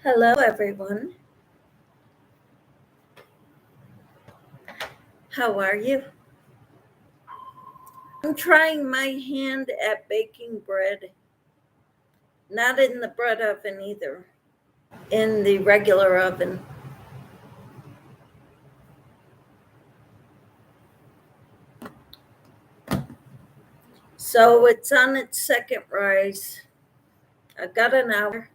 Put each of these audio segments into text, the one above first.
Hello, everyone. How are you? I'm trying my hand at baking bread. Not in the bread oven either, in the regular oven. So it's on its second rise. I've got an hour.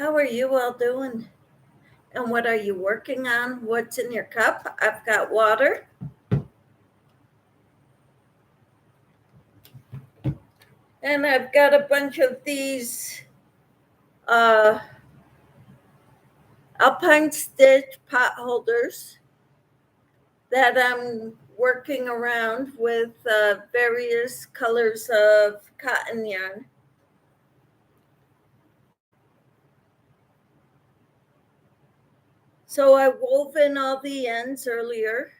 How are you all doing? And what are you working on? What's in your cup? I've got water. And I've got a bunch of these uh, Alpine Stitch pot holders that I'm working around with various colors of cotton yarn. So I wove in all the ends earlier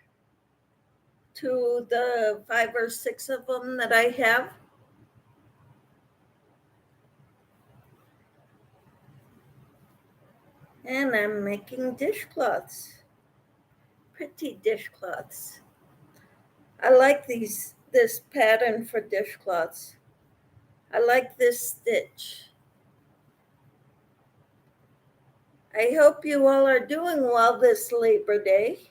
to the 5 or 6 of them that I have. And I'm making dishcloths, pretty dishcloths. I like this pattern for dishcloths. I like this stitch. I hope you all are doing well this Labor Day.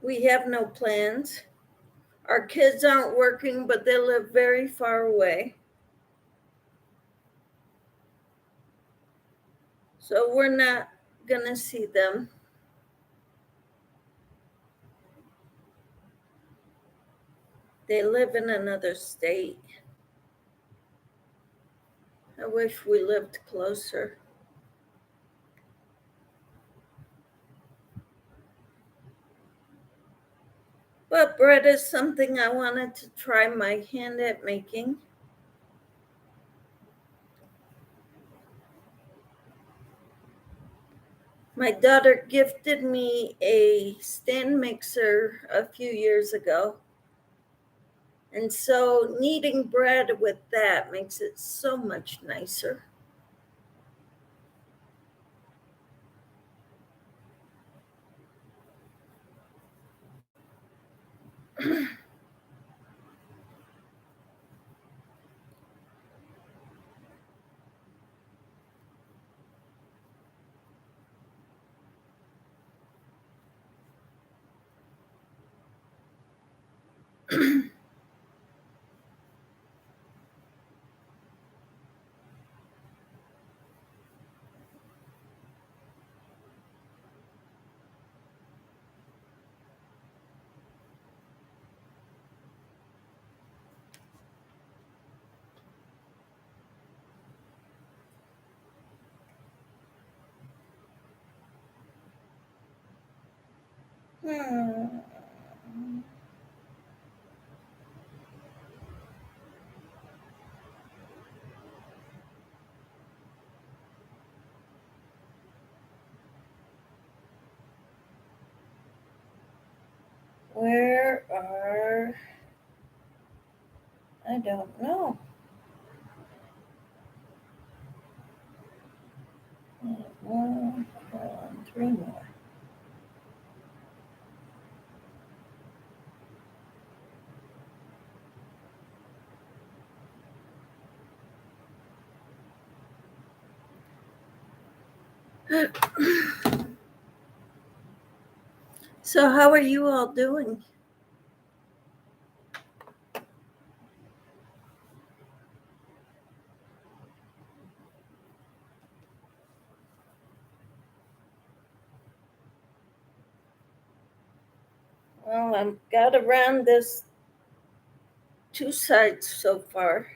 We have no plans. Our kids aren't working, but they live very far away. So we're not going to see them. They live in another state. I wish we lived closer. But bread is something I wanted to try my hand at making. My daughter gifted me a stand mixer a few years ago. And so kneading bread with that makes it so much nicer. Hmm. Where are, I don't know. One, 3 more. So how are you all doing? Well, I've got around this 2 sides so far.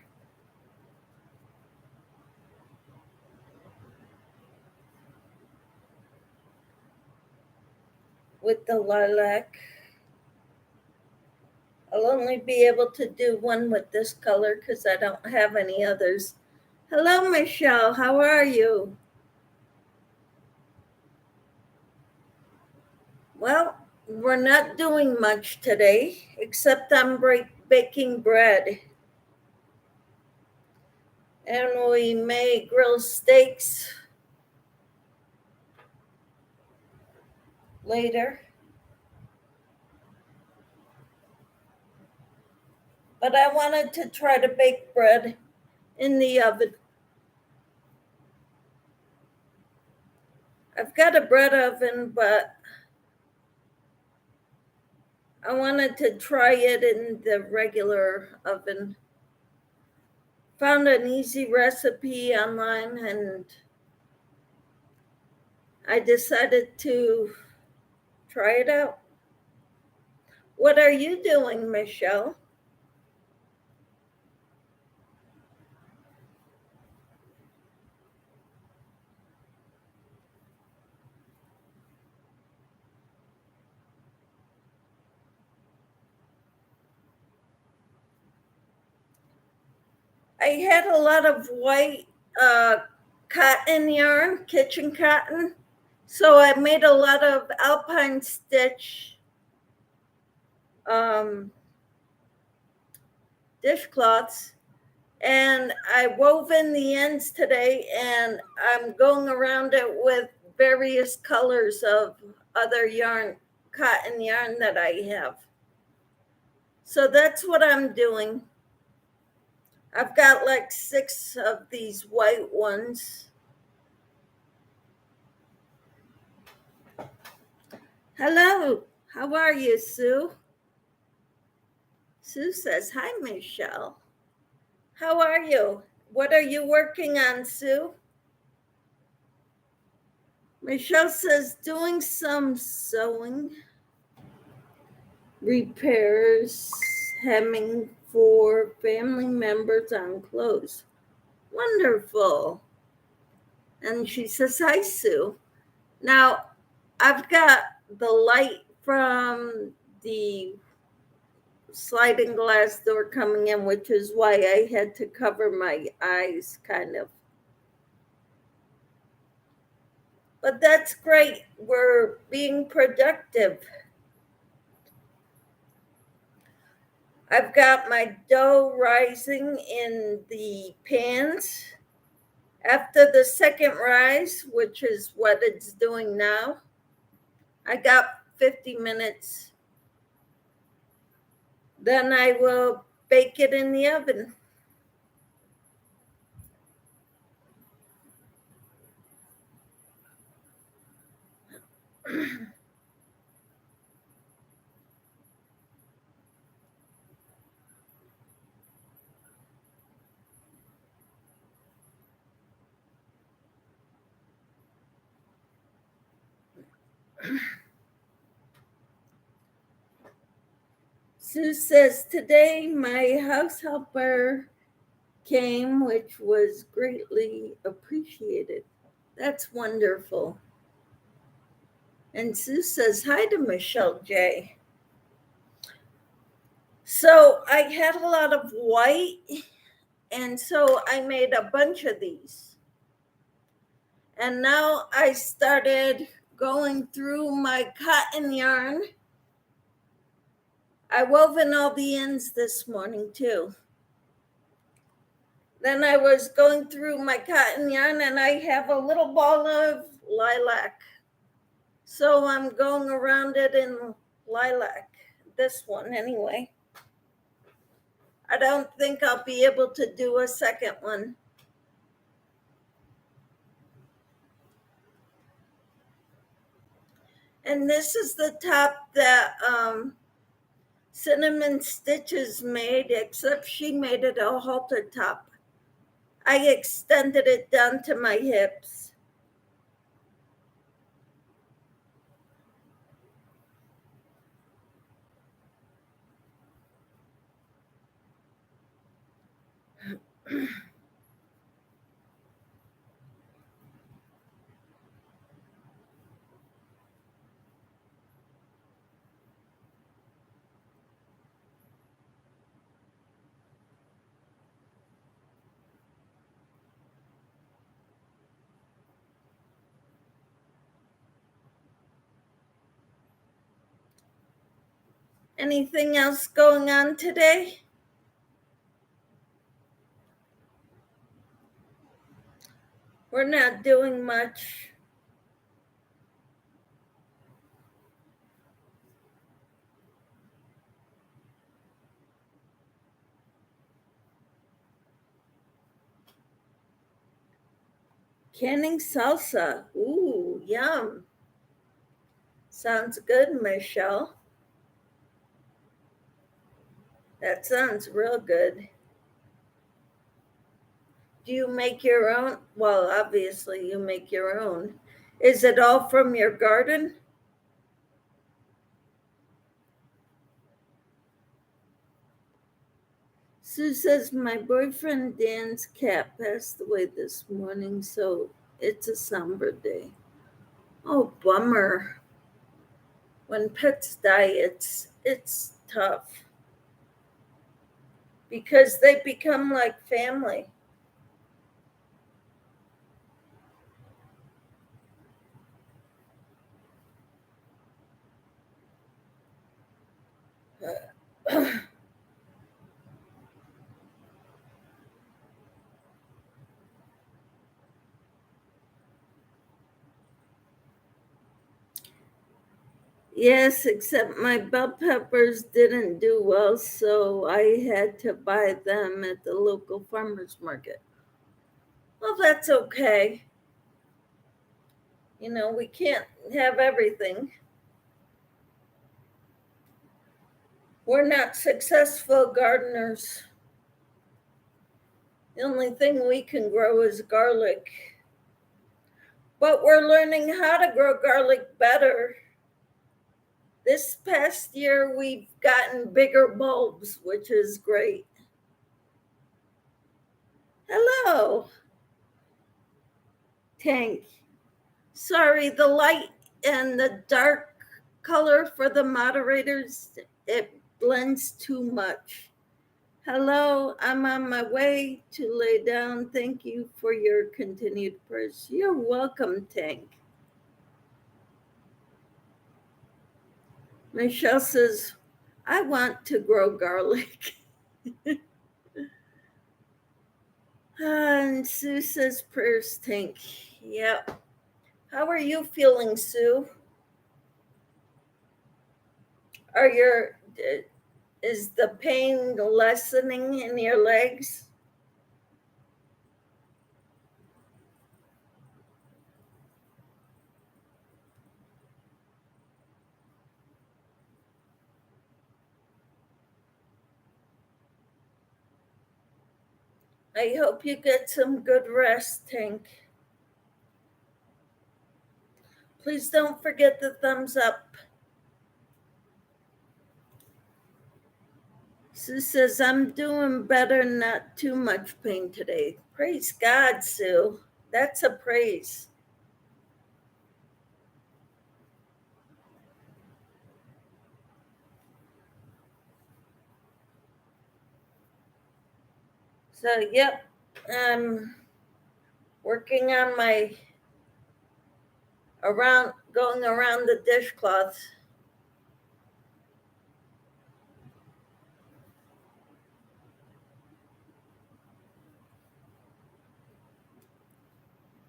With the lilac. I'll only be able to do one with this color because I don't have any others. Hello, Michelle. How are you? Well, we're not doing much today, except I'm baking bread. And we may grill steaks later. But I wanted to try to bake bread in the oven. I've got a bread oven, but I wanted to try it in the regular oven. Found an easy recipe online and I decided to try it out. What are you doing, Michelle? I had a lot of white cotton yarn, kitchen cotton. So I made a lot of alpine stitch dishcloths, and I wove in the ends today, and I'm going around it with various colors of other yarn, cotton yarn that I have. So that's what I'm doing. I've got like 6 of these white ones. Hello, how are you, Sue? Sue says, hi, Michelle. How are you? What are you working on, Sue? Michelle says, doing some sewing, repairs, hemming for family members on clothes. Wonderful. And she says, hi, Sue. Now, I've got the light from the sliding glass door coming in, which is why I had to cover my eyes, kind of. But that's great. We're being productive. I've got my dough rising in the pans. After the second rise, which is what it's doing now, I got 50 minutes. Then I will bake it in the oven. Sue says, today my house helper came, which was greatly appreciated. That's wonderful. And Sue says, hi to Michelle J. So I had a lot of white, and so I made a bunch of these. And now I started going through my cotton yarn. I wove in all the ends this morning too. Then I was going through my cotton yarn, and I have a little ball of lilac. So I'm going around it in lilac, this one anyway. I don't think I'll be able to do a second one. And this is the top that Cinnamon Stitches made, except she made it a halter top. I extended it down to my hips. Anything else going on today? We're not doing much. Canning salsa. Ooh, yum. Sounds good, Michelle. That sounds real good. Do you make your own? Well, obviously, you make your own. Is it all from your garden? Sue says, my boyfriend Dan's cat passed away this morning, so it's a somber day. Oh, bummer. When pets die, it's tough because they become like family. Yes, except my bell peppers didn't do well, so I had to buy them at the local farmer's market. Well, that's okay. You know, we can't have everything. We're not successful gardeners. The only thing we can grow is garlic. But we're learning how to grow garlic better. This past year, we've gotten bigger bulbs, which is great. Hello, Tank. Sorry, the light and the dark color for the moderators, it blends too much. Hello, I'm on my way to lay down. Thank you for your continued prayers. You're welcome, Tank. Michelle says, I want to grow garlic. And Sue says, prayers, Tank. Yep. How are you feeling, Sue? Are your is the pain lessening in your legs? I hope you get some good rest, Tank. Please don't forget the thumbs up. Sue says, I'm doing better, not too much pain today. Praise God, Sue. That's a praise. So, yep, I'm working on my going around the dishcloth.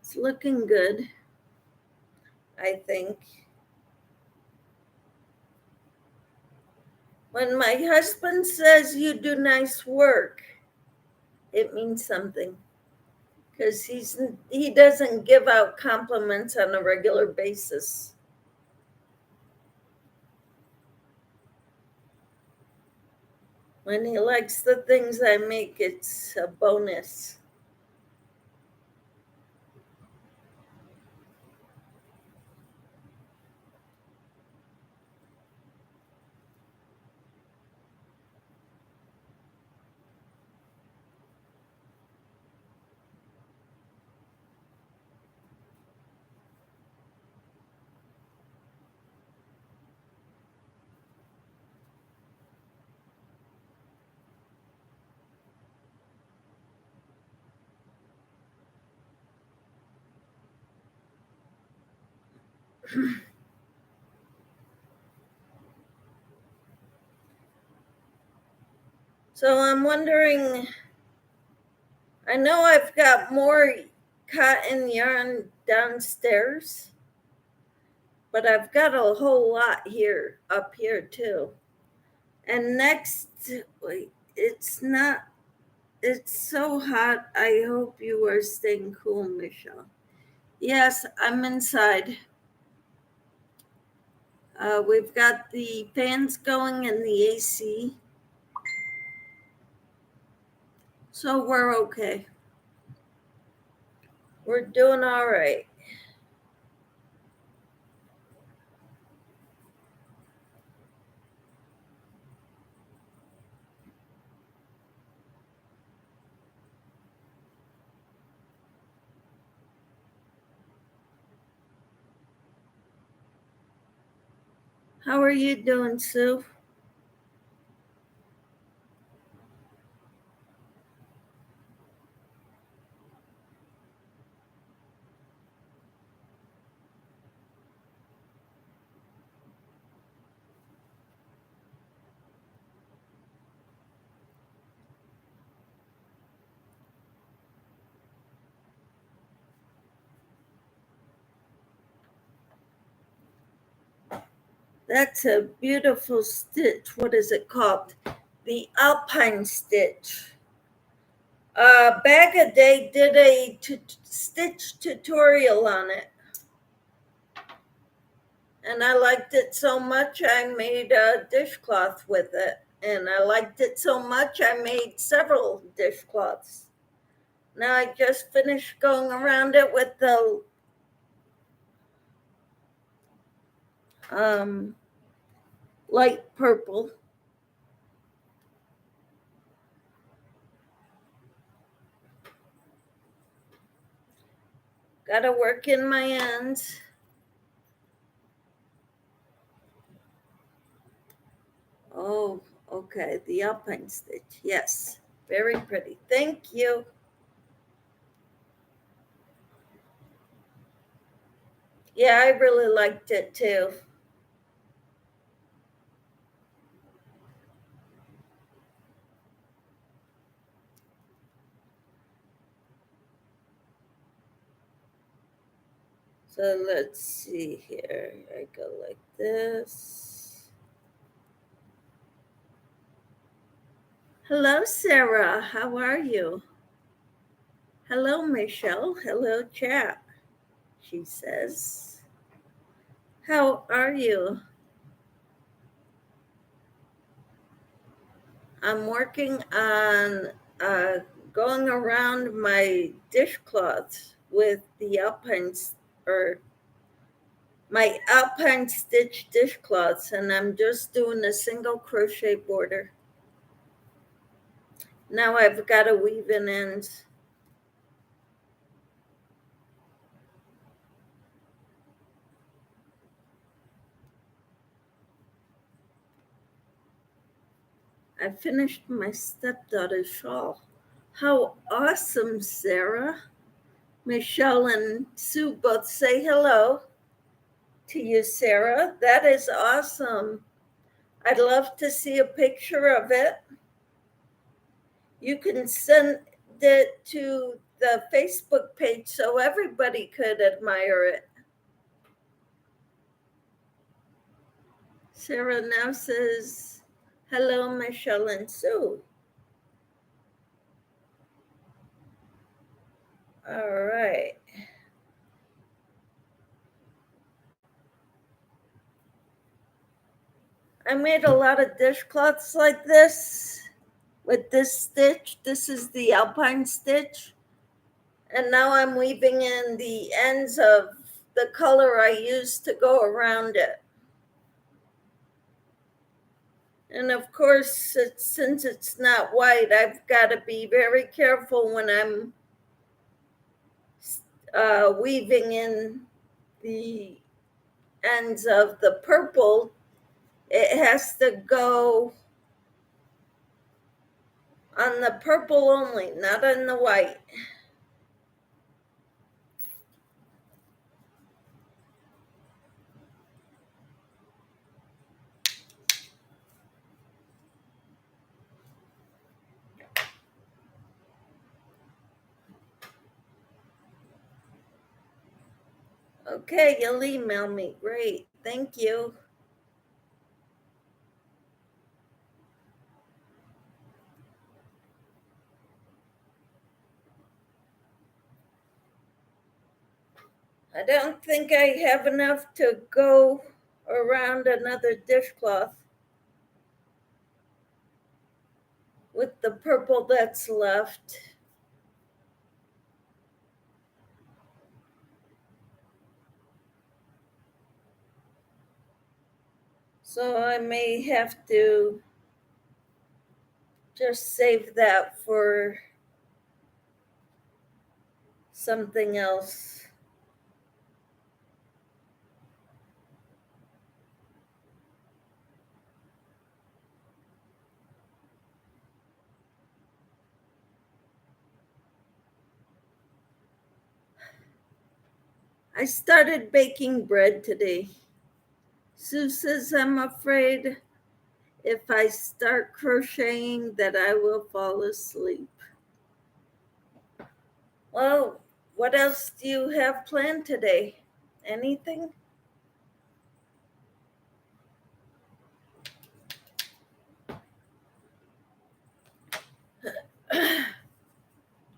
It's looking good, I think. When my husband says you do nice work, it means something because he doesn't give out compliments on a regular basis. When he likes the things I make, it's a bonus. So I'm wondering, I know I've got more cotton yarn downstairs, but I've got a whole lot here, up here too. And next, wait, it's so hot. I hope you are staying cool, Michelle. Yes, I'm inside. We've got the fans going and the AC. So we're okay. We're doing all right. How are you doing, Sue? That's a beautiful stitch. What is it called? The Alpine stitch. Bag a Day did a stitch tutorial on it. And I liked it so much, I made a dishcloth with it. And I liked it so much, I made several dishcloths. Now I just finished going around it with the light purple. Gotta work in my ends. Oh, okay, the Alpine stitch. Yes, very pretty. Thank you. Yeah, I really liked it too. So let's see here. I go like this. Hello, Sarah. How are you? Hello, Michelle. Hello, chat. She says. How are you? I'm working on going around my dishcloths with the Alpine or my Alpine stitch dishcloths, and I'm just doing a single crochet border. Now I've got to weave in ends. I finished my stepdaughter's shawl. How awesome, Sarah. Michelle and Sue both say hello to you, Sarah. That is awesome. I'd love to see a picture of it. You can send it to the Facebook page so everybody could admire it. Sarah now says, hello, Michelle and Sue. All right. I made a lot of dishcloths like this with this stitch. This is the Alpine stitch. And now I'm weaving in the ends of the color I used to go around it. And of course, since it's not white, I've got to be very careful when I'm weaving in the ends of the purple. It has to go on the purple only, not on the white. Okay, you'll email me. Great. Thank you. I don't think I have enough to go around another dishcloth with the purple that's left. So I may have to just save that for something else. I started baking bread today. Sue says I'm afraid if I start crocheting that I will fall asleep. Well, what else do you have planned today? Anything?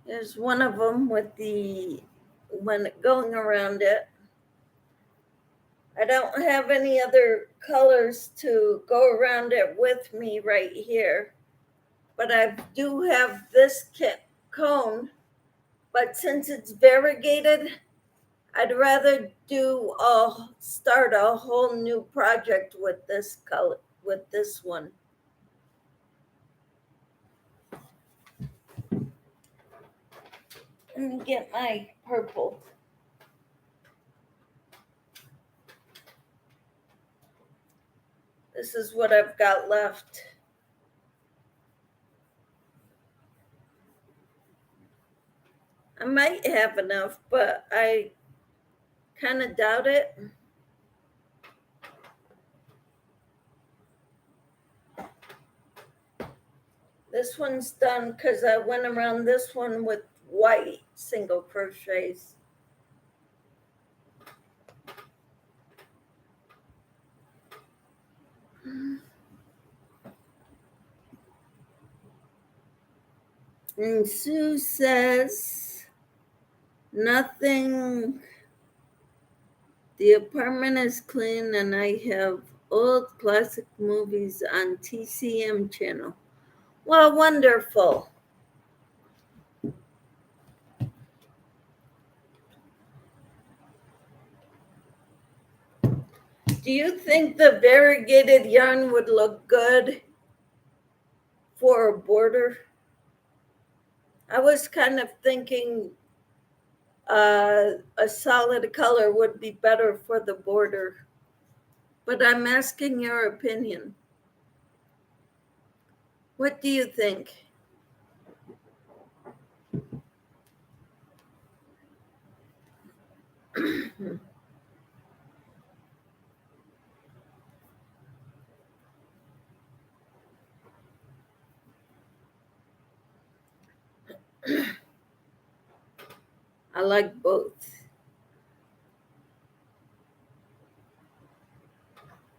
There's one of them with the one going around it. I don't have any other colors to go around it with me right here, but I do have this cone. But since it's variegated, I'd rather start a whole new project with this color, with this one. Let me get my purple. This is what I've got left. I might have enough, but I kind of doubt it. This one's done because I went around this one with white single crochets. And Sue says, nothing. The apartment is clean and I have old classic movies on TCM channel. Well, wonderful. Do you think the variegated yarn would look good for a border? I was kind of thinking a solid color would be better for the border, but I'm asking your opinion. What do you think? I like both.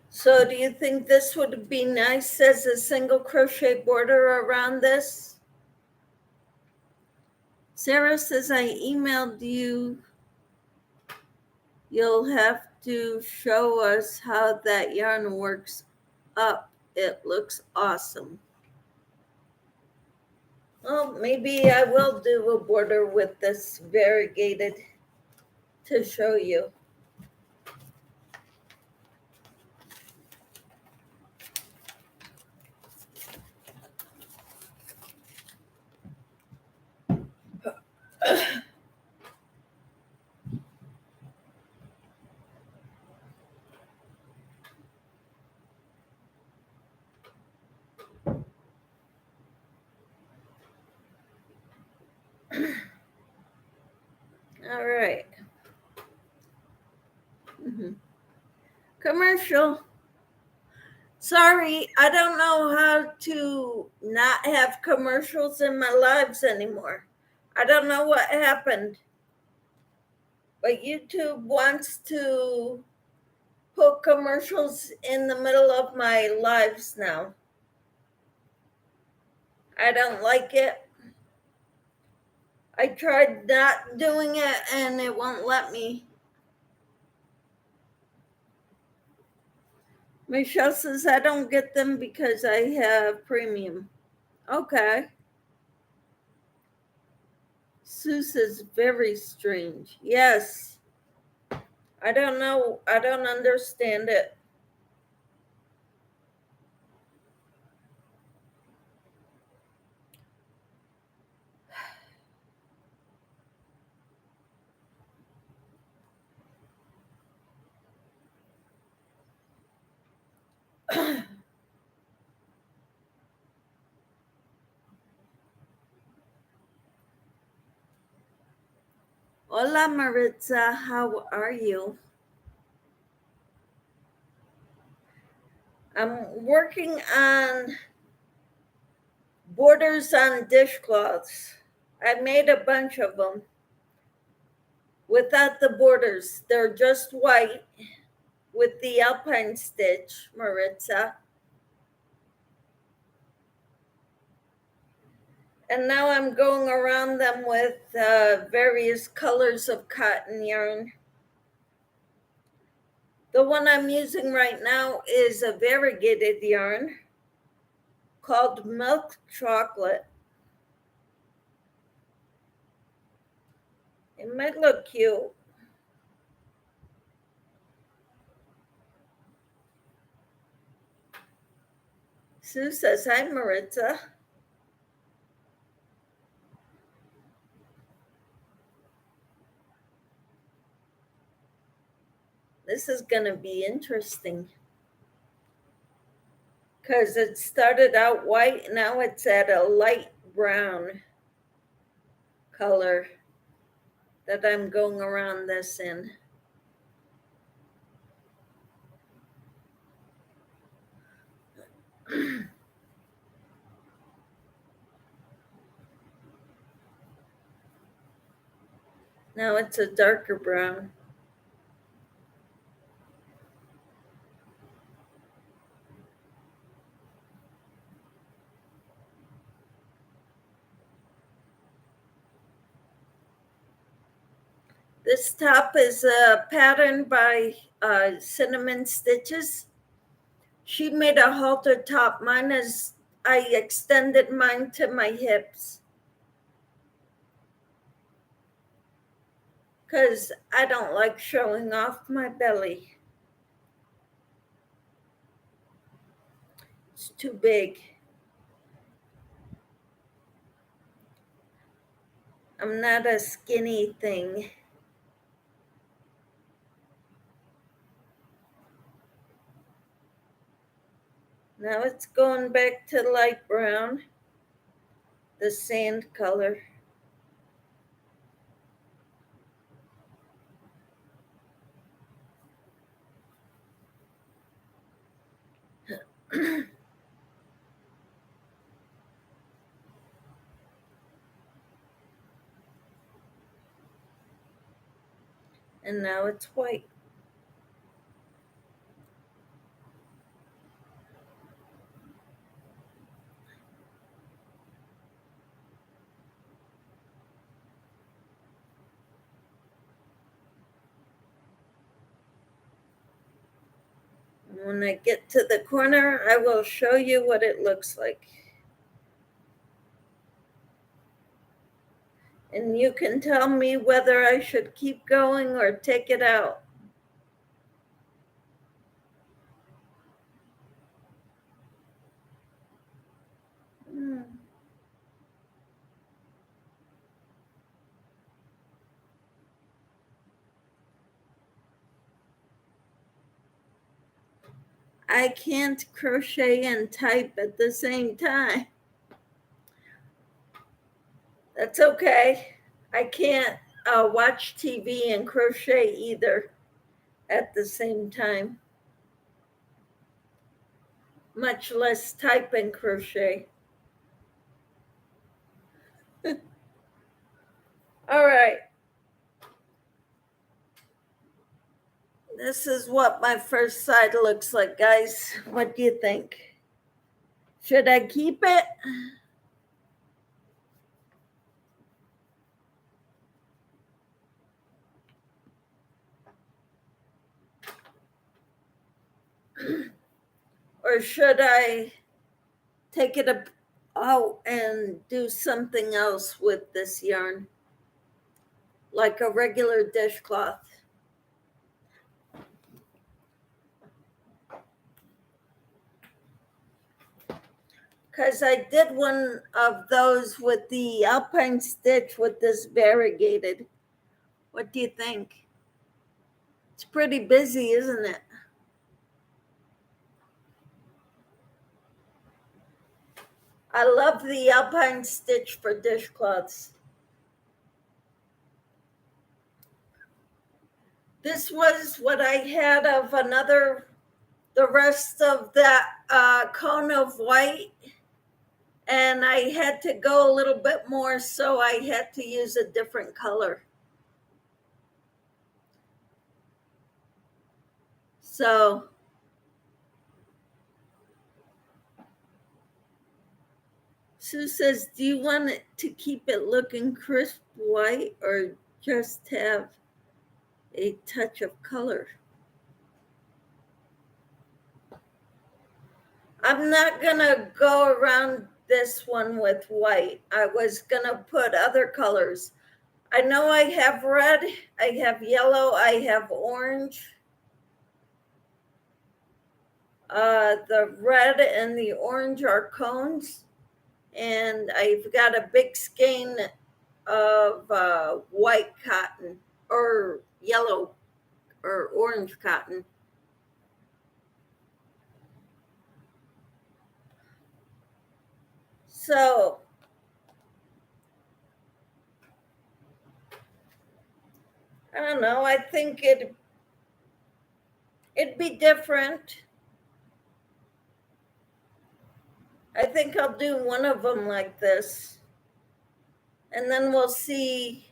So do you think this would be nice as a single crochet border around this? Sarah says I emailed you. You'll have to show us how that yarn works up. It looks awesome. Well, maybe I will do a border with this variegated to show you. All right. Commercial. Sorry, I don't know how to not have commercials in my lives anymore. I don't know what happened. But YouTube wants to put commercials in the middle of my lives now. I don't like it. I tried not doing it and it won't let me. Michelle says I don't get them because I have premium. Okay. Sue says very strange. Yes. I don't know. I don't understand it. Hola, Maritza. How are you? I'm working on borders on dishcloths. I made a bunch of them without the borders. They're just white with the alpine stitch, Maritza. And now I'm going around them with various colors of cotton yarn. The one I'm using right now is a variegated yarn called Milk Chocolate. It might look cute. Sue says, hi, Maritza. This is going to be interesting because it started out white. Now it's at a light brown color that I'm going around this in. Now it's a darker brown. This top is a pattern by Cinnamon Stitches. She made a halter top. Mine is, I extended mine to my hips because I don't like showing off my belly. It's too big. I'm not a skinny thing. Now it's going back to light brown, the sand color. And now it's white. When I get to the corner, I will show you what it looks like. And you can tell me whether I should keep going or take it out. I can't crochet and type at the same time. That's okay. I can't watch TV and crochet either at the same time, much less type and crochet. All right. This is what my first side looks like, guys. What do you think? Should I keep it? Or should I take it out and do something else with this yarn? Like a regular dishcloth. Because I did one of those with the alpine stitch with this variegated. What do you think? It's pretty busy, isn't it? I love the alpine stitch for dishcloths. This was what I had of the rest of that cone of white. And I had to go a little bit more, so I had to use a different color. So Sue says, do you want it to keep it looking crisp white or just have a touch of color? I'm not gonna go around this one with white. I was gonna put other colors. I know I have red, I have yellow, I have orange. The red and the orange are cones, and I've got a big skein of white cotton or yellow or orange cotton. So I don't know. I think it'd be different. I think I'll do one of them like this, and then we'll see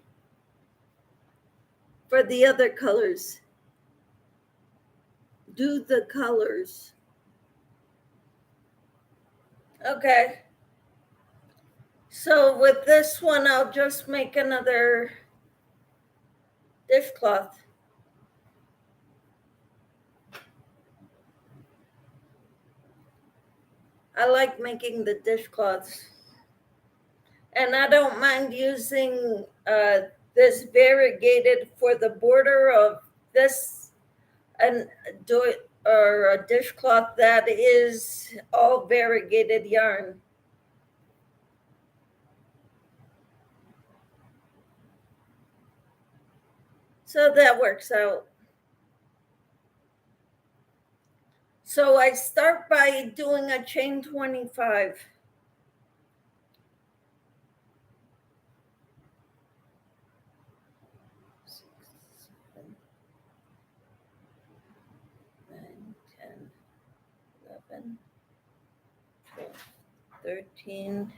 for the other colors. Do the colors. Okay. So with this one, I'll just make another dishcloth. I like making the dishcloths. And I don't mind using this variegated for the border of this and do it or a dishcloth that is all variegated yarn. So that works out. So I start by doing a chain 25. Seven, 9, 10, 11, 12, 13.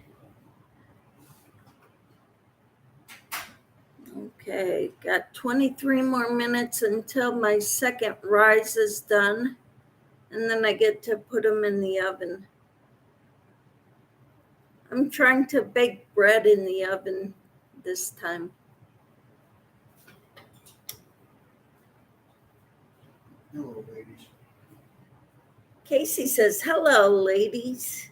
Okay, got 23 more minutes until my second rise is done, and then I get to put them in the oven. I'm trying to bake bread in the oven this time. Hello, ladies. Casey says, hello, ladies.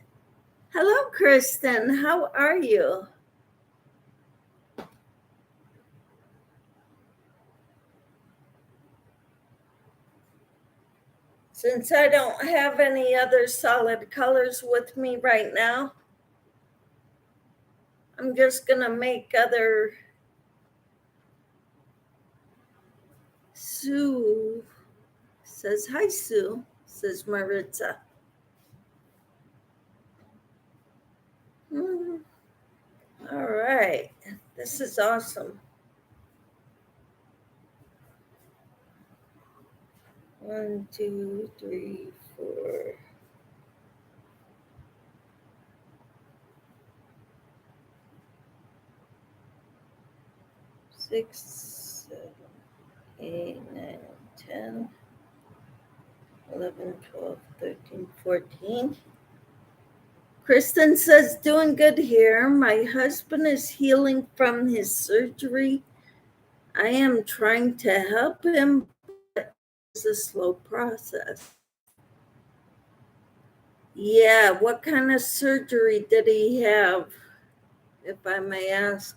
Hello, Kristen. How are you? Since I don't have any other solid colors with me right now, I'm just going to make other. Sue says, hi, Sue, says Maritza. All right. This is awesome. 1, 2, 3, 4. 6, 7, 8, 9, 10. 11, 12, 13, 14. Kristen says, doing good here. My husband is healing from his surgery. I am trying to help him, but it's a slow process. Yeah, what kind of surgery did he have, if I may ask?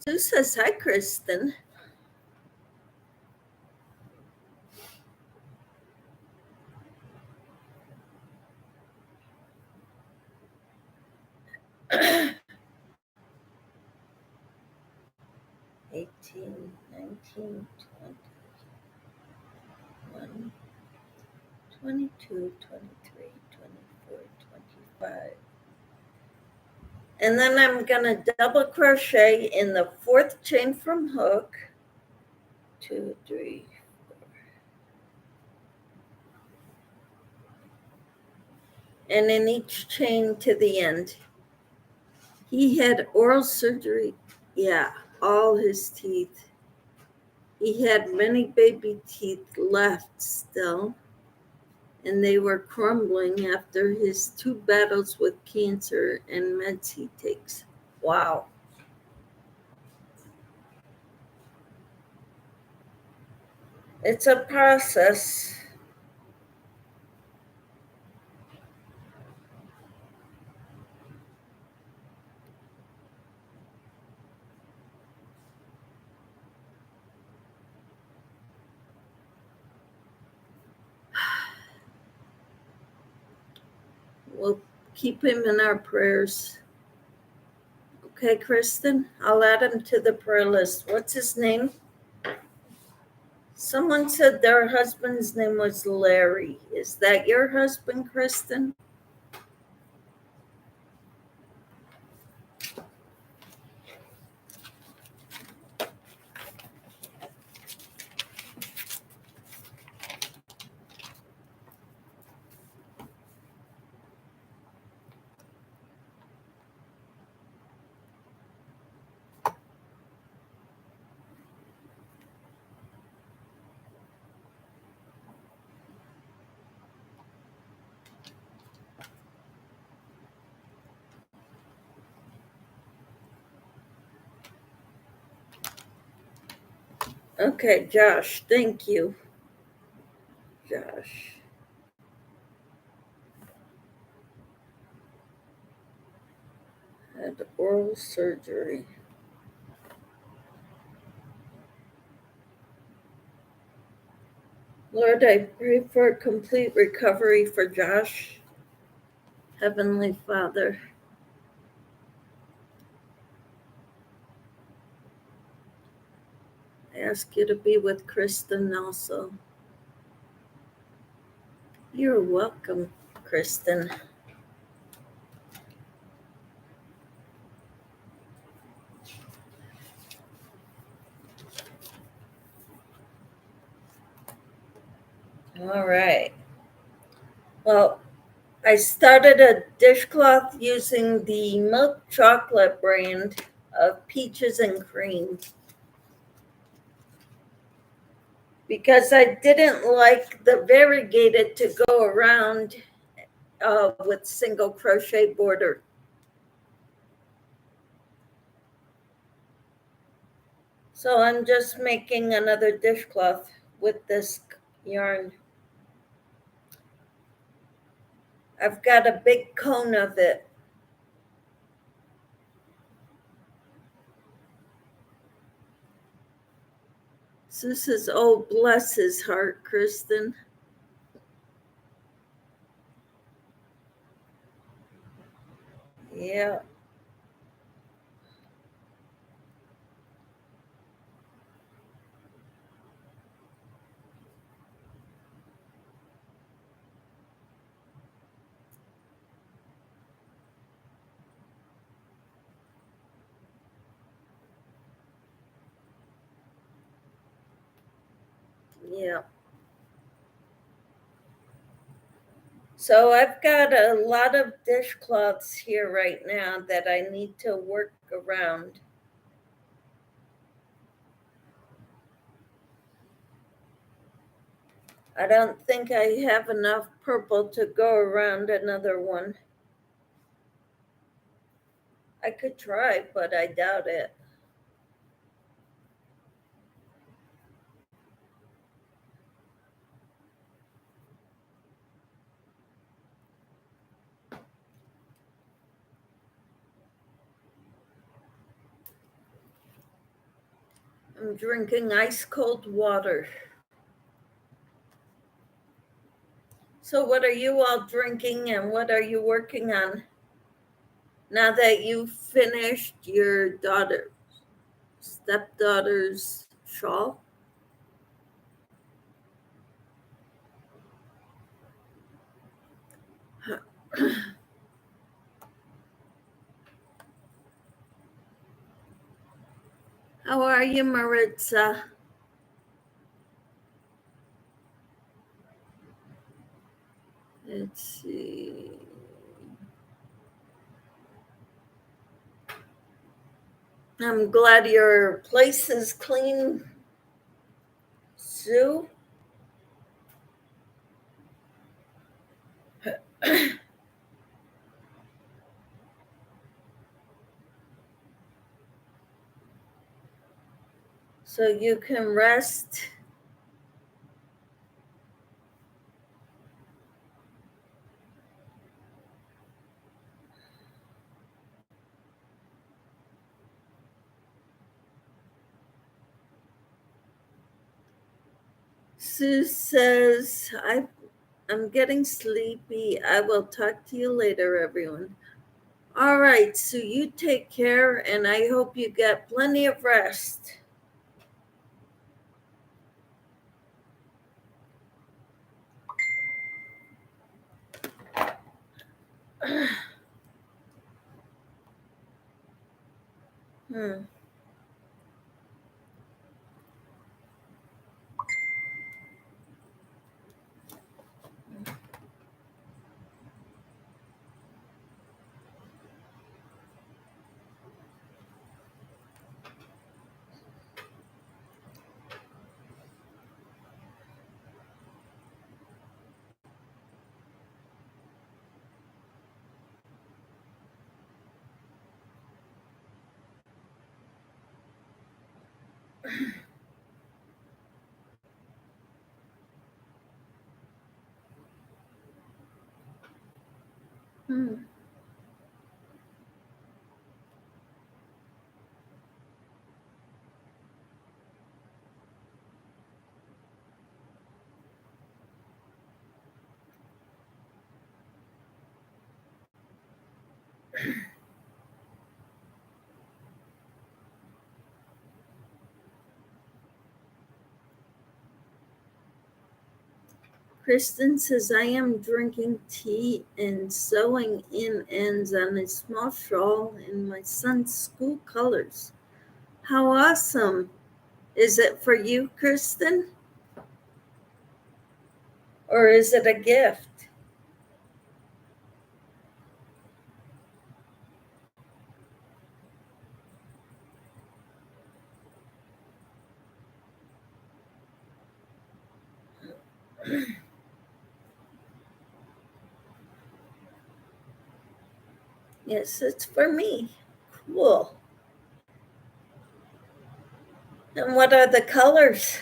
Sue says, hi, Kristen. Eighteen, 19, 21, 22, 23, 24, 25. And then I'm going to double crochet in the fourth chain from hook. 2, 3, 4. And in each chain to the end. He had oral surgery. Yeah, all his teeth. He had many baby teeth left still, and they were crumbling after his 2 battles with cancer and meds he takes. Wow. It's a process. We'll keep him in our prayers. Okay, Kristen, I'll add him to the prayer list. What's his name? Someone said their husband's name was Larry. Is that your husband, Kristen? Okay, Josh, thank you. Josh. Had oral surgery. Lord, I pray for a complete recovery for Josh. Heavenly Father, I ask you to be with Kristen also. You're welcome, Kristen. All right. Well, I started a dishcloth using the milk chocolate brand of peaches and cream because I didn't like the variegated to go around with single crochet border. So I'm just making another dishcloth with this yarn. I've got a big cone of it. Sue says, oh, bless his heart, Kristen. Yeah. Yeah. So I've got a lot of dishcloths here right now that I need to work around. I don't think I have enough purple to go around another one. I could try, but I doubt it. I'm drinking ice cold water. So, what are you all drinking and what are you working on now that you've finished your stepdaughter's shawl? How are you, Maritza? Let's see. I'm glad your place is clean, Sue. So you can rest. Sue says, I'm getting sleepy. I will talk to you later, everyone. All right, Sue, you take care, and I hope you get plenty of rest. Hmm. Hmm. Kristen says, I am drinking tea and sewing in ends on a small shawl in my son's school colors. How awesome! Is it for you, Kristen? Or is it a gift? Yes, it's for me. Cool. And what are the colors?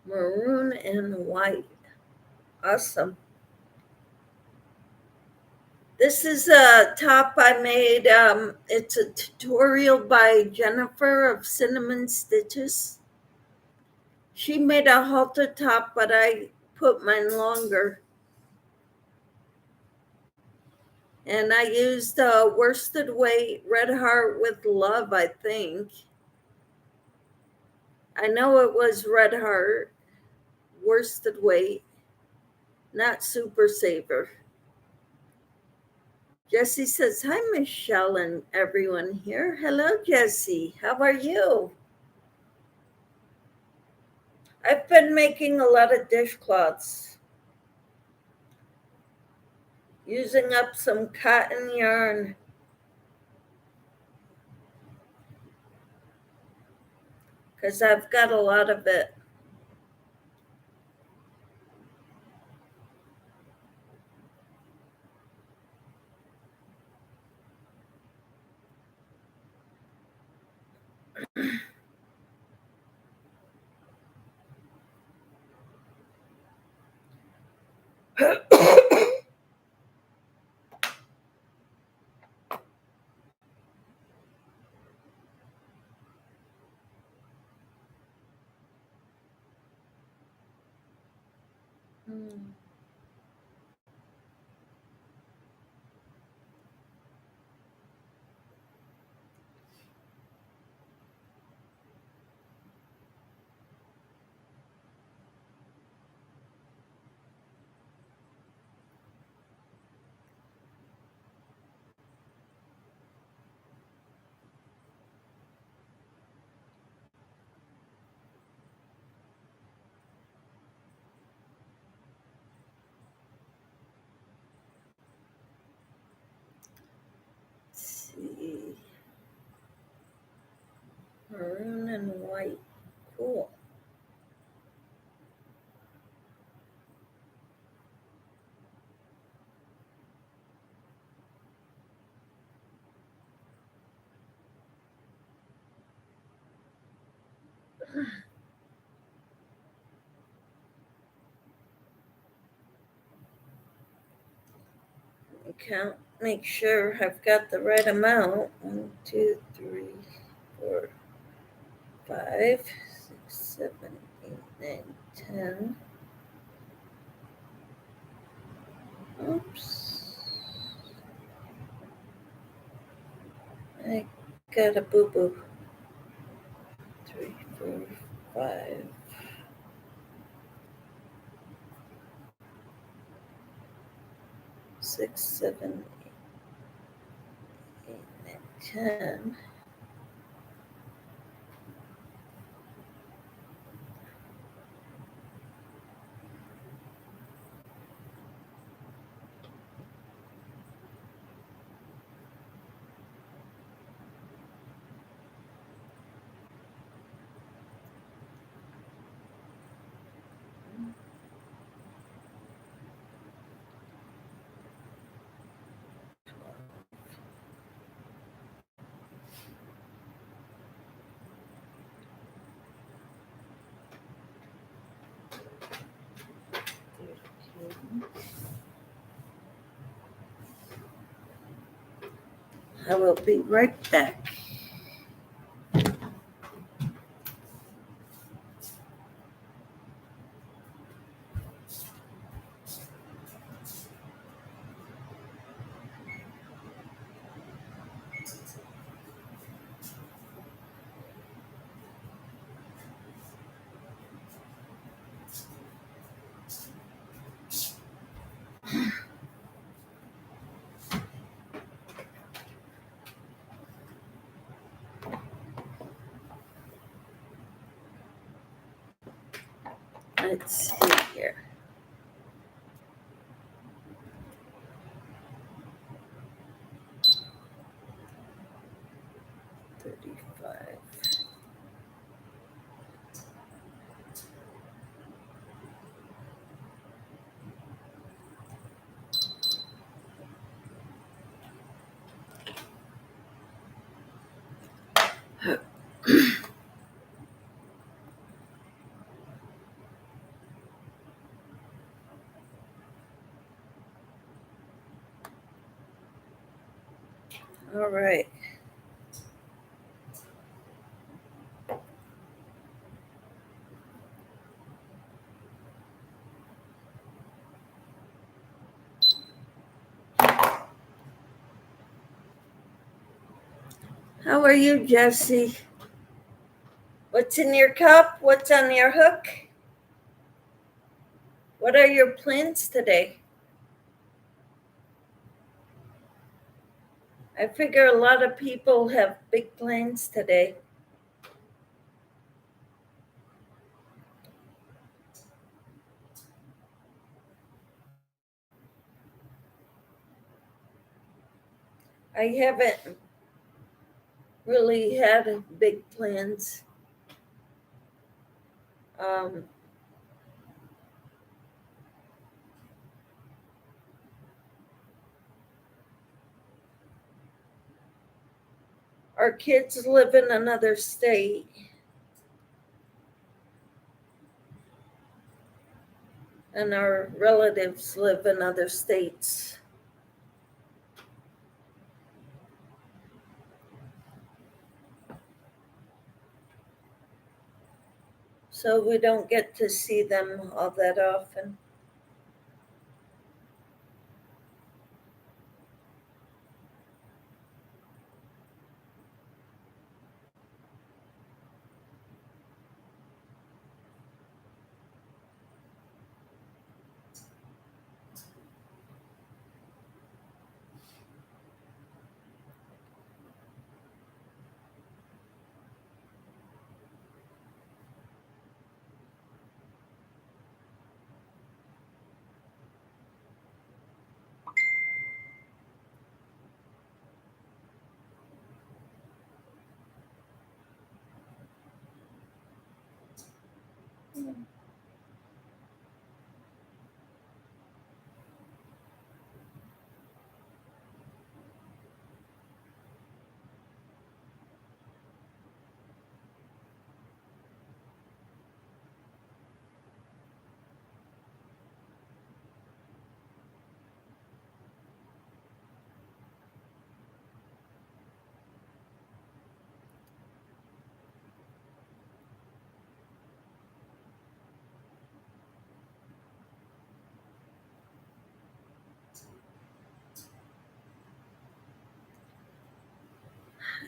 Maroon and white. Awesome. This is a top I made. It's a tutorial by Jennifer of Cinnamon Stitches. She made a halter top, but I put mine longer. And I used worsted weight Red Heart with Love, I think. I know it was Red Heart, worsted weight, not Super Saver. Jessie says, hi, Michelle and everyone here. Hello, Jessie. How are you? I've been making a lot of dishcloths, using up some cotton yarn. Because I've got a lot of it. Let's see. Maroon and white. Cool. Count, make sure I've got the right amount. 1, 2, 3, 4, 5, 6, 7, 8, 9, 10. Oops. I got a boo boo. 3, 4, 5. 6, 7, 8, 9, 10. I will be right back. Let's see here. All right. How are you, Jessie? What's in your cup? What's on your hook? What are your plans today? I figure a lot of people have big plans today. I haven't really had big plans. Um, our kids live in another state, and our relatives live in other states. So we don't get to see them all that often.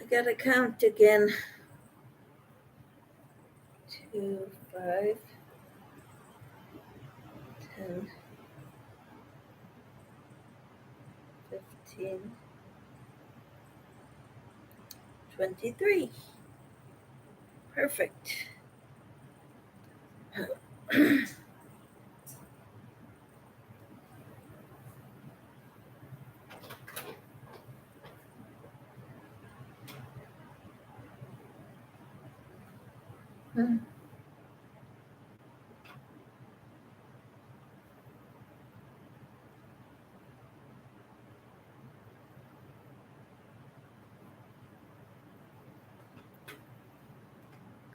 I gotta count again. 2, 5, 10, 15, 23. Perfect.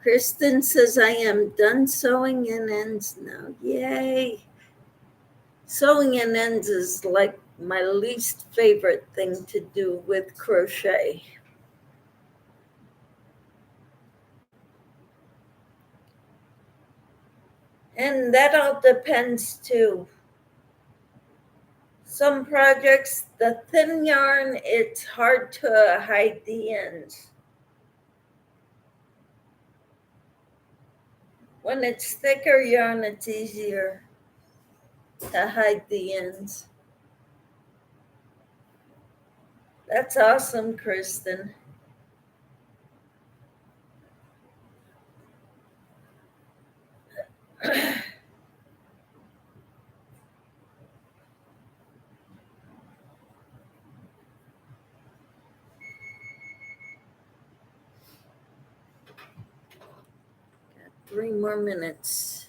Kristen says I am done sewing in ends now. Yay. Sewing in ends is like my least favorite thing to do with crochet. And that all depends too. Some projects, the thin yarn, it's hard to hide the ends. When it's thicker yarn, it's easier to hide the ends. That's awesome, Kristen. Got 3 more minutes.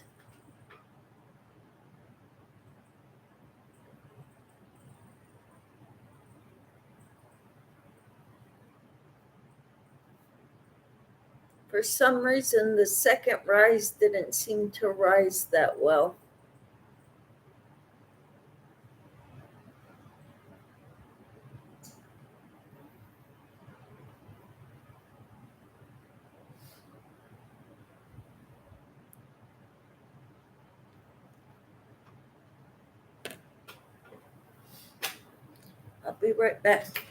For some reason, the second rise didn't seem to rise that well. I'll be right back.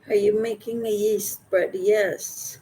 Are you making a yeast bread? Yes.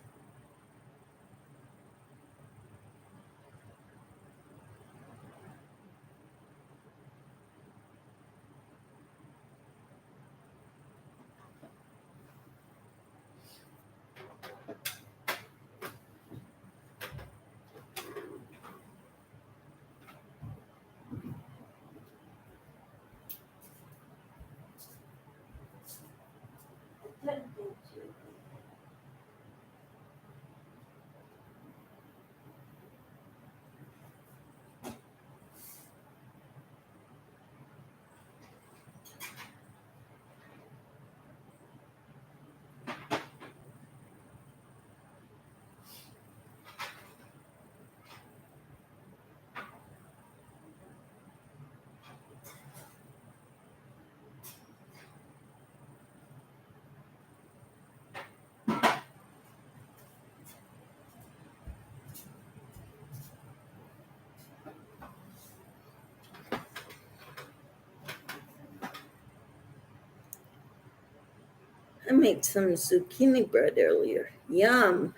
I made some zucchini bread earlier. Yum.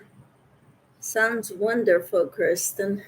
Sounds wonderful, Kristen.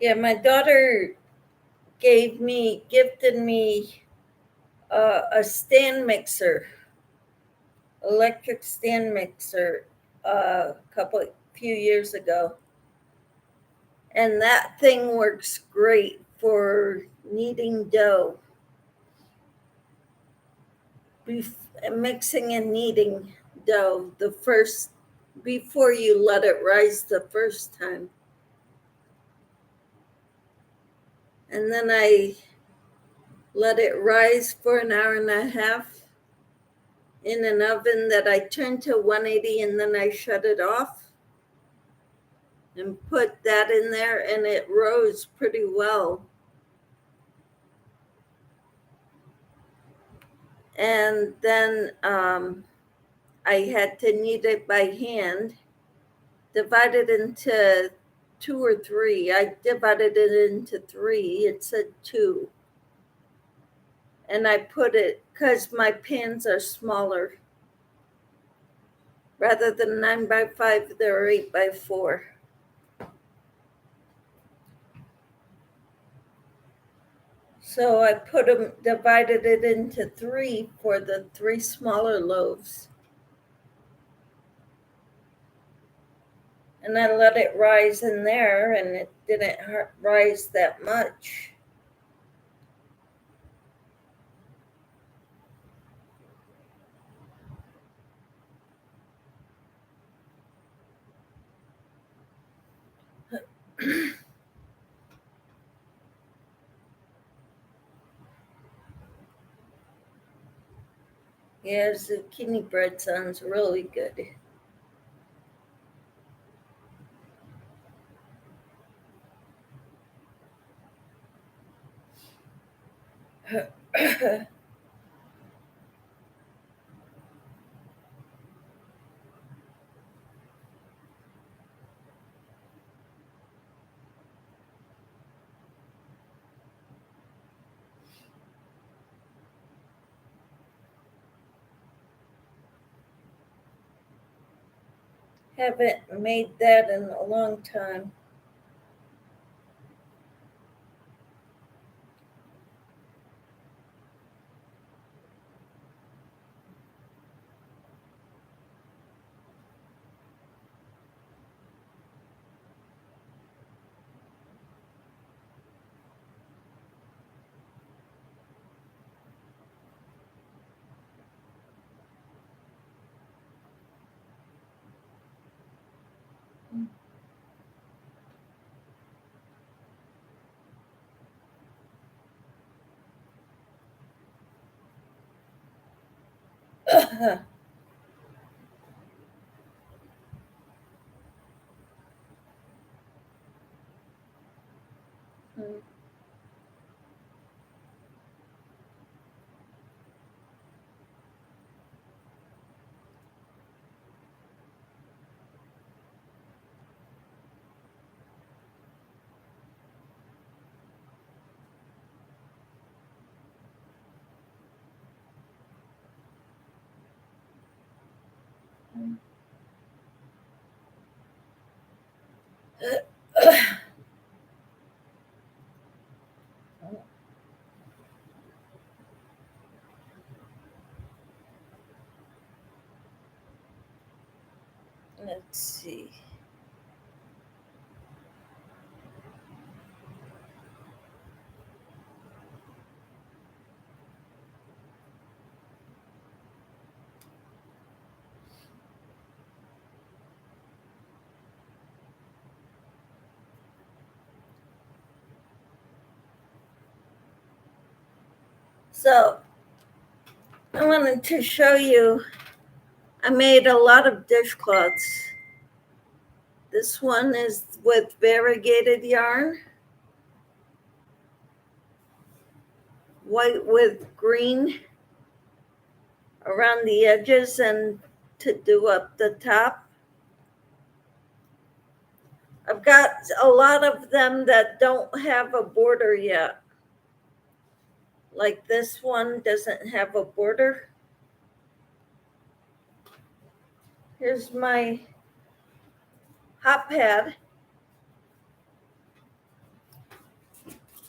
Yeah, my daughter gifted me a stand mixer, electric stand mixer, few years ago. And that thing works great for kneading dough, mixing and kneading dough before you let it rise the first time. And then I let it rise for an hour and a half in an oven that I turned to 180, and then I shut it off and put that in there, and it rose pretty well. And then I had to knead it by hand, divided into two or three. I divided it into three. It said two. And I put it, because my pans are smaller. Rather than 9x5, they're 8x4. So I divided it into three for the three smaller loaves. And I let it rise in there, and it didn't rise that much. Yeah, zucchini bread sounds really good. Haven't made that in a long time. Let's see. So I wanted to show you, I made a lot of dishcloths. This one is with variegated yarn, white with green around the edges and to do up the top. I've got a lot of them that don't have a border yet. Like this one doesn't have a border. Here's my hot pad.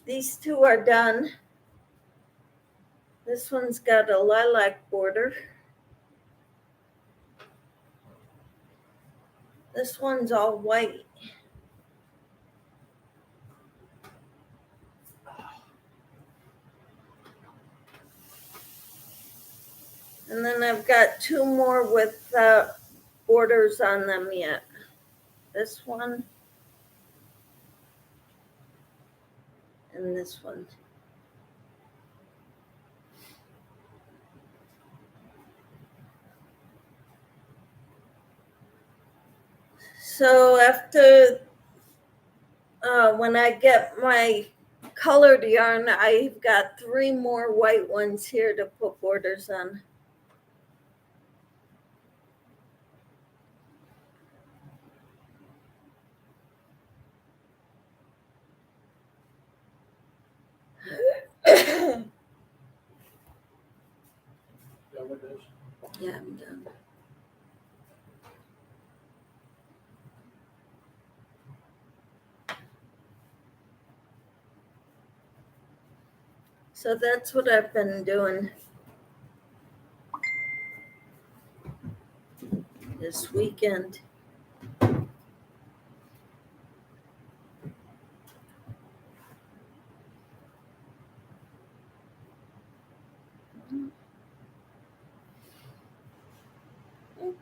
These two are done. This one's got a lilac border. This one's all white. And then I've got two more with borders on them yet. This one and this one. So after, when I get my colored yarn, I've got 3 more white ones here to put borders on. Done with this? Yeah, I'm done. So that's what I've been doing this weekend.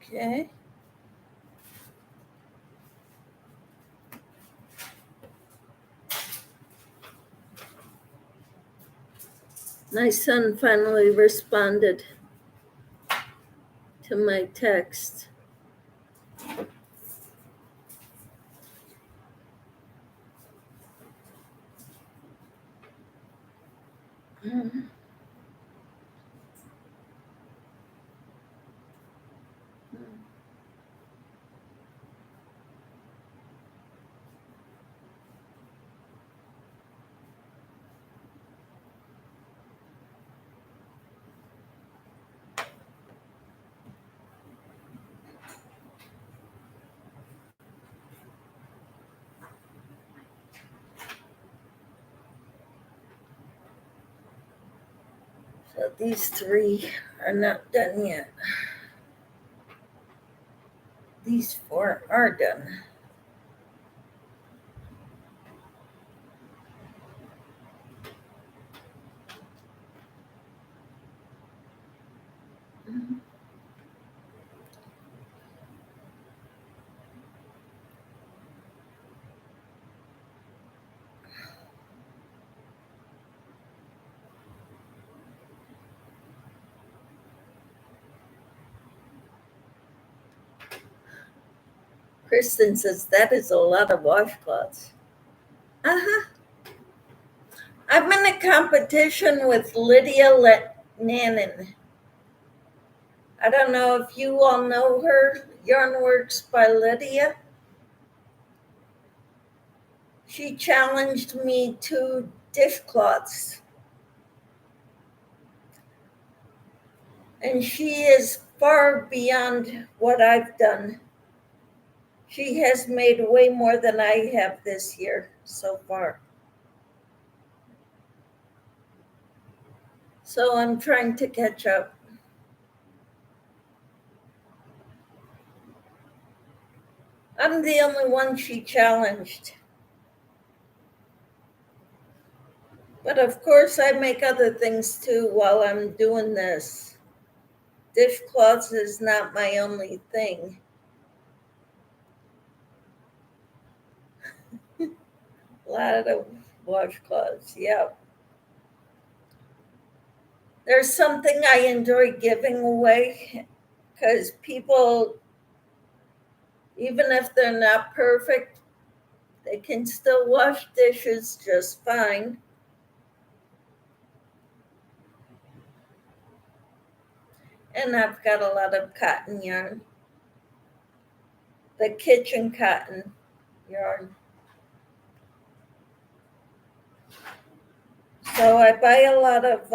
Okay. My son finally responded to my text. So these 3 are not done yet. These 4 are done. Kristen says that is a lot of washcloths. Uh-huh. I'm in a competition with Lydia Nannon. I don't know if you all know her. Yarn Works by Lydia. She challenged me to dishcloths. And she is far beyond what I've done. She has made way more than I have this year so far. So I'm trying to catch up. I'm the only one she challenged. But of course, I make other things too while I'm doing this. Dishcloths is not my only thing. A lot of washcloths, yeah. There's something I enjoy giving away because people, even if they're not perfect, they can still wash dishes just fine. And I've got a lot of cotton yarn. The kitchen cotton yarn. So I buy a lot of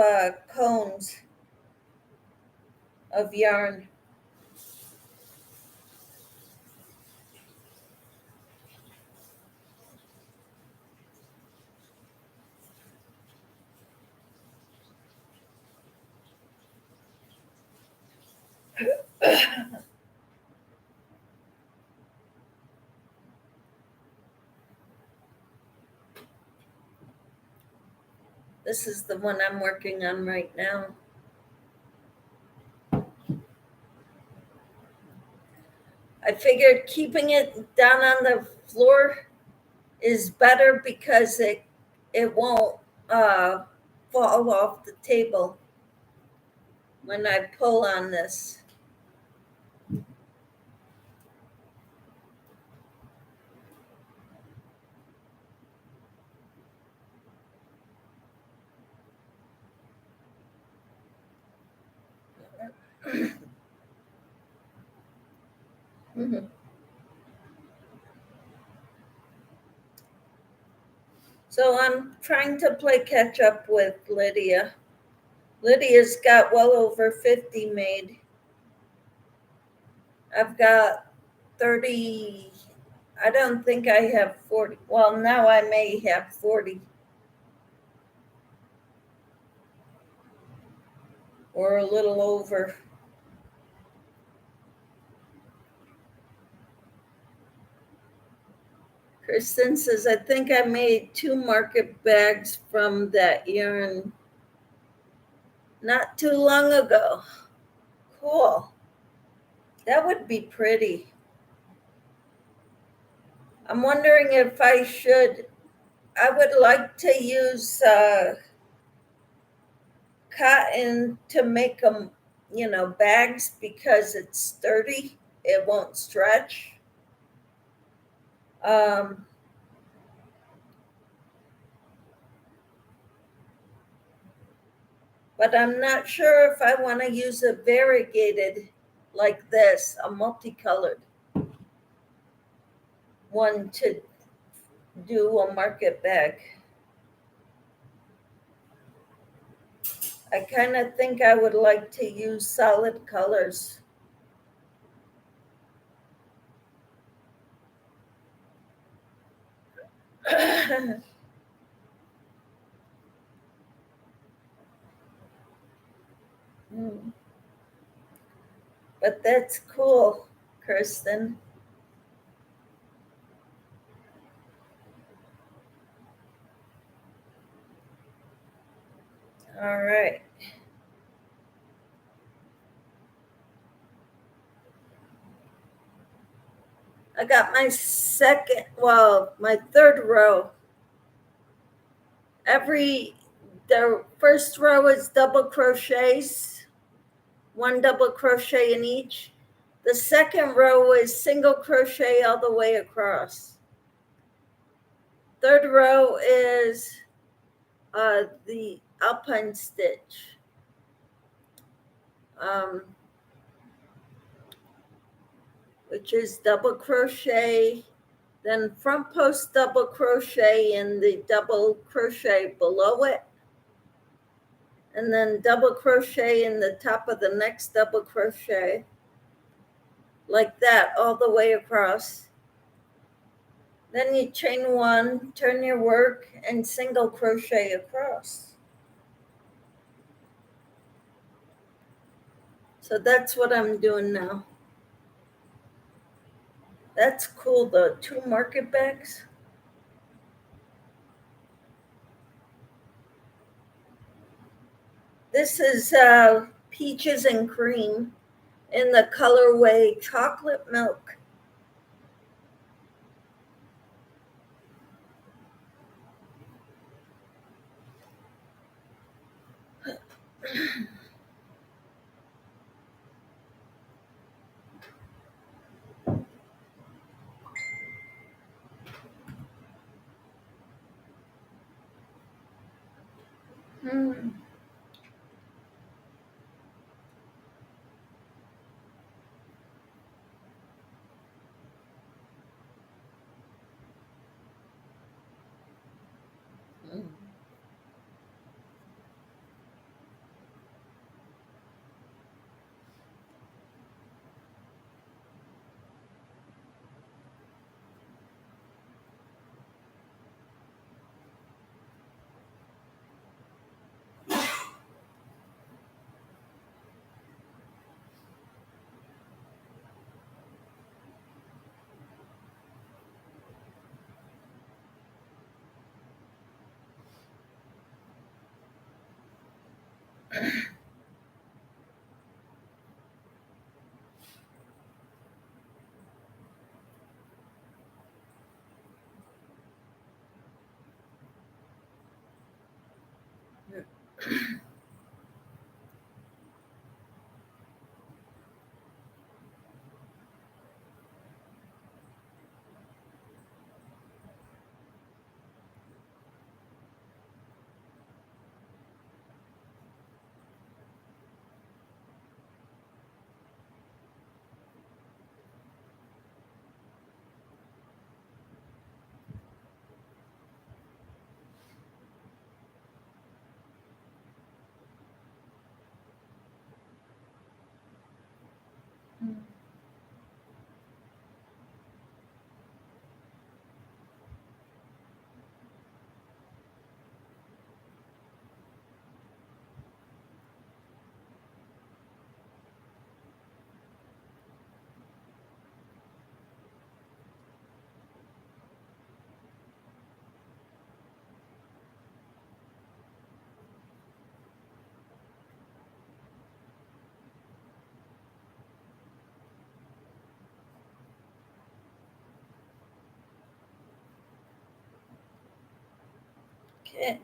cones of yarn. This is the one I'm working on right now. I figured keeping it down on the floor is better because it won't fall off the table when I pull on this. Mhm. So I'm trying to play catch up with Lydia. Lydia's got well over 50 made. I've got 30. I don't think I have 40. Well, now I may have 40 or a little over. Kristen says, I think I made 2 market bags from that yarn not too long ago. Cool. That would be pretty. I'm wondering if I should. I would like to use cotton to make them, bags because it's sturdy. It won't stretch. Um, but I'm not sure if I want to use a variegated like this, a multicolored one to do a market bag. I kind of think I would like to use solid colors. But that's cool, Kirsten. All right. I got my my third row. The first row is double crochets, 1 double crochet in each. The second row is single crochet all the way across. Third row is the alpine stitch. Which is double crochet, then front post double crochet in the double crochet below it, and then double crochet in the top of the next double crochet, like that all the way across. Then you chain one, turn your work, and single crochet across. So that's what I'm doing now. That's cool, the 2 market bags. This is peaches and cream in the colorway chocolate milk. Okay.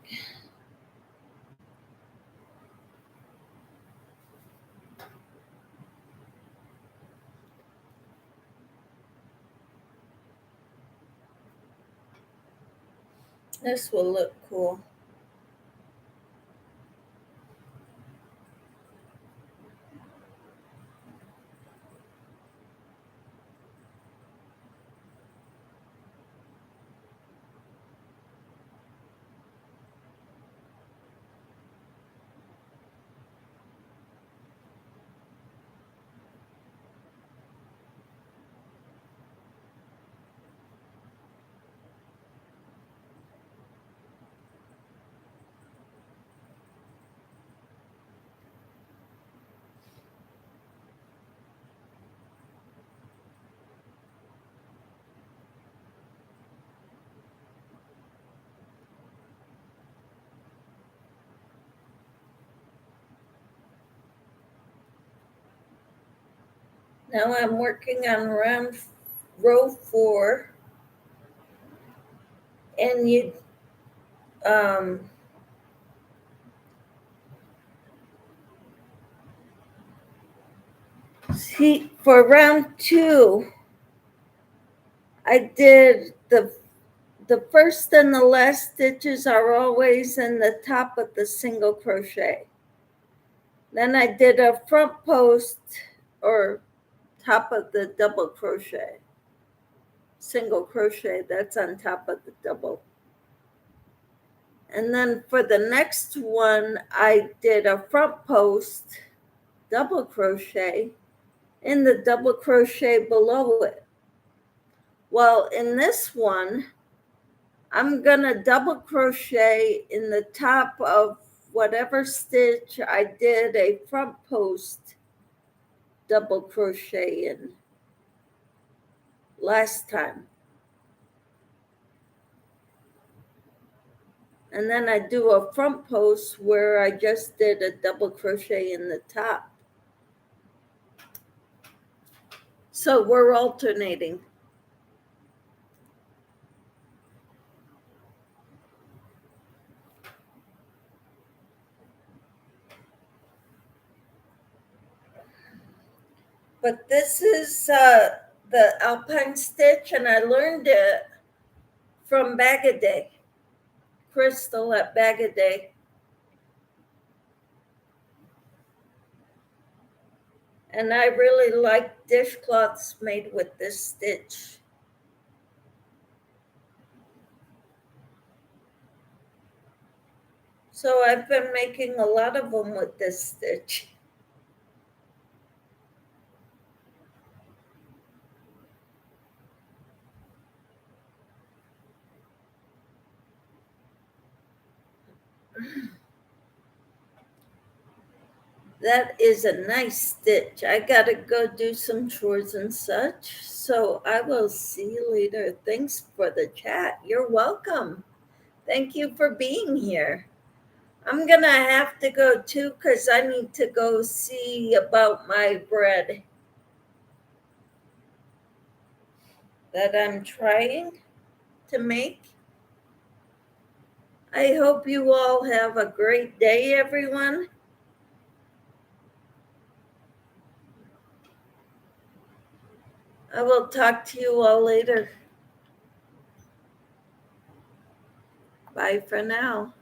This will look cool. Now I'm working on row 4, and you See, for round 2, I did the first and the last stitches are always in the top of the single crochet. Then I did a front post or top of the double crochet, single crochet that's on top of the double. And then for the next one, I did a front post double crochet in the double crochet below it. Well, in this one, I'm gonna double crochet in the top of whatever stitch I did a front post double crochet in last time. And then I do a front post where I just did a double crochet in the top. So we're alternating. But this is the Alpine stitch, and I learned it from Bag a Day, Crystal at Bag a Day. And I really like dishcloths made with this stitch. So I've been making a lot of them with this stitch. That is a nice stitch. I gotta go do some chores and such. So I will see you later. Thanks for the chat. You're welcome. Thank you for being here. I'm gonna have to go too because I need to go see about my bread that I'm trying to make. I hope you all have a great day, everyone. I will talk to you all later. Bye for now.